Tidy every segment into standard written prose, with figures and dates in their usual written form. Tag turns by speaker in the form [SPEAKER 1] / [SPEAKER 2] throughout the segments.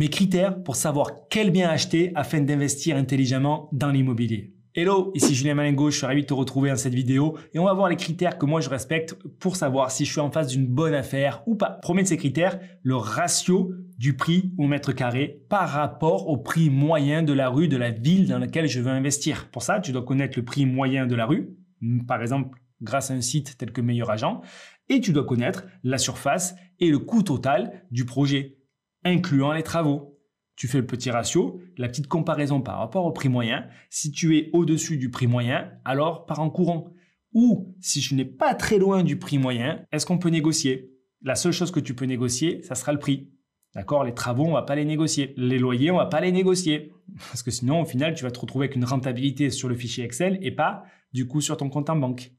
[SPEAKER 1] Mes critères pour savoir quel bien acheter afin d'investir intelligemment dans l'immobilier. Hello, ici Julien Malingo, je suis ravi de te retrouver dans cette vidéo et on va voir les critères que moi je respecte pour savoir si je suis en face d'une bonne affaire ou pas. Premier de ces critères, le ratio du prix au mètre carré par rapport au prix moyen de la rue de la ville dans laquelle je veux investir. Pour ça, tu dois connaître le prix moyen de la rue, par exemple grâce à un site tel que Meilleur Agent, et tu dois connaître la surface et le coût total du projet, incluant les travaux. Tu fais le petit ratio, la petite comparaison par rapport au prix moyen. Si tu es au-dessus du prix moyen, alors pars en courant. Ou si je n'ai pas très loin du prix moyen, est-ce qu'on peut négocier? La seule chose que tu peux négocier, ça sera le prix. D'accord? Les travaux, on va pas les négocier. Les loyers, on va pas les négocier. Parce que sinon, au final, tu vas te retrouver avec une rentabilité sur le fichier Excel et pas, du coup, sur ton compte en banque.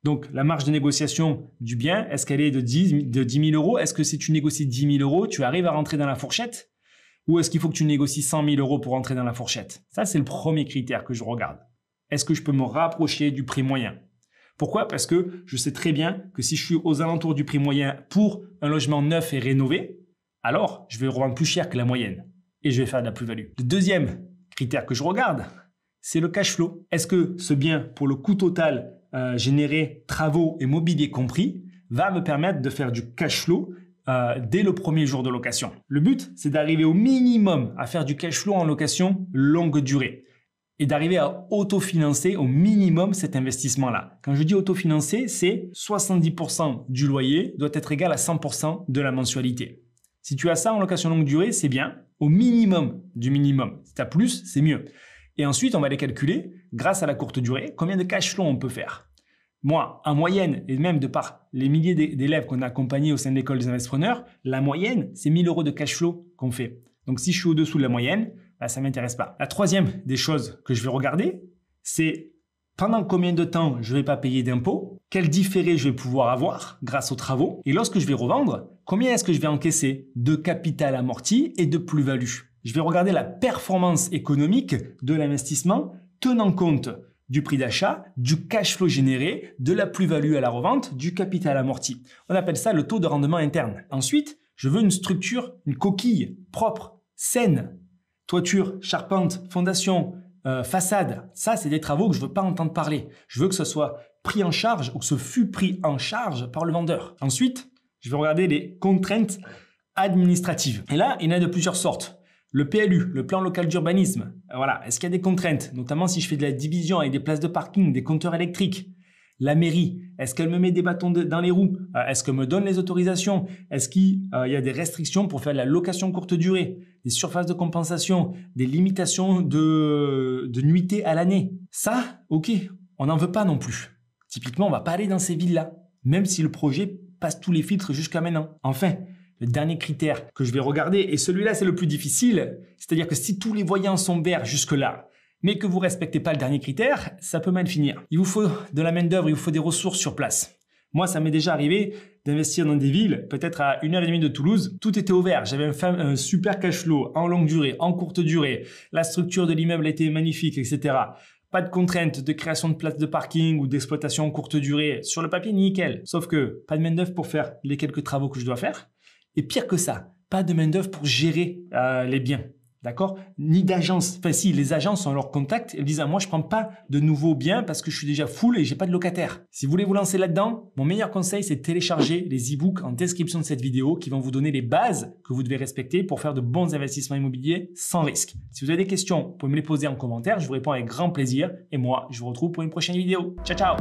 [SPEAKER 1] Donc, la marge de négociation du bien, est-ce qu'elle est de 10 000 euros? Est-ce que si tu négocies 10 000 euros, tu arrives à rentrer dans la fourchette? Ou est-ce qu'il faut que tu négocies 100 000 euros pour rentrer dans la fourchette? Ça, c'est le premier critère que je regarde. Est-ce que je peux me rapprocher du prix moyen? Pourquoi? Parce que je sais très bien que si je suis aux alentours du prix moyen pour un logement neuf et rénové, alors je vais revendre plus cher que la moyenne et je vais faire de la plus-value. Le deuxième critère que je regarde, c'est le cash flow. Est-ce que ce bien, pour le coût total généré, travaux et mobilier compris, va me permettre de faire du cash flow dès le premier jour de location? Le but, c'est d'arriver au minimum à faire du cash flow en location longue durée et d'arriver à autofinancer au minimum cet investissement-là. Quand je dis autofinancer, c'est 70% du loyer doit être égal à 100% de la mensualité. Si tu as ça en location longue durée, c'est bien, au minimum du minimum. Si tu as plus, c'est mieux. Et ensuite, on va les calculer grâce à la courte durée, combien de cash flow on peut faire. Moi, en moyenne, et même de par les milliers d'élèves qu'on a accompagnés au sein de l'école des investisseurs, la moyenne, c'est 1 000 euros de cash flow qu'on fait. Donc, si je suis au-dessous de la moyenne, ça ne m'intéresse pas. La troisième des choses que je vais regarder, c'est pendant combien de temps je ne vais pas payer d'impôts, quel différé je vais pouvoir avoir grâce aux travaux, et lorsque je vais revendre, combien est-ce que je vais encaisser de capital amorti et de plus-value. Je vais regarder la performance économique de l'investissement tenant compte du prix d'achat, du cash flow généré, de la plus-value à la revente, du capital amorti. On appelle ça le taux de rendement interne. Ensuite, je veux une structure, une coquille propre, saine. Toiture, charpente, fondation, façade. Ça, c'est des travaux que je ne veux pas entendre parler. Je veux que ce soit pris en charge ou que ce fût pris en charge par le vendeur. Ensuite, je vais regarder les contraintes administratives. Et là, il y en a de plusieurs sortes. Le PLU, le plan local d'urbanisme, voilà. Est-ce qu'il y a des contraintes, notamment si je fais de la division avec des places de parking, des compteurs électriques? La mairie, est-ce qu'elle me met des bâtons dans les roues? Est-ce qu'elle me donne les autorisations? Est-ce qu'il y a des restrictions pour faire de la location courte durée, des surfaces de compensation, des limitations de nuitées à l'année? Ça, ok, on n'en veut pas non plus. Typiquement, on va pas aller dans ces villes-là, même si le projet passe tous les filtres jusqu'à maintenant. Enfin, le dernier critère que je vais regarder, et celui-là c'est le plus difficile, c'est-à-dire que si tous les voyants sont verts jusque-là, mais que vous ne respectez pas le dernier critère, ça peut mal finir. Il vous faut de la main-d'œuvre, il vous faut des ressources sur place. Moi, ça m'est déjà arrivé d'investir dans des villes, peut-être à 1h30 de Toulouse, tout était au vert. J'avais un super cash flow en longue durée, en courte durée. La structure de l'immeuble était magnifique, etc. Pas de contraintes de création de places de parking ou d'exploitation en courte durée. Sur le papier, nickel. Sauf que pas de main-d'œuvre pour faire les quelques travaux que je dois faire. Et pire que ça, pas de main-d'œuvre pour gérer les biens. D'accord? Ni d'agence. Enfin, si, les agences ont leur contact. Elles disent, ah, moi, je prends pas de nouveaux biens parce que je suis déjà full et j'ai pas de locataire. Si vous voulez vous lancer là-dedans, mon meilleur conseil, c'est de télécharger les e-books en description de cette vidéo qui vont vous donner les bases que vous devez respecter pour faire de bons investissements immobiliers sans risque. Si vous avez des questions, vous pouvez me les poser en commentaire. Je vous réponds avec grand plaisir. Et moi, je vous retrouve pour une prochaine vidéo. Ciao, ciao!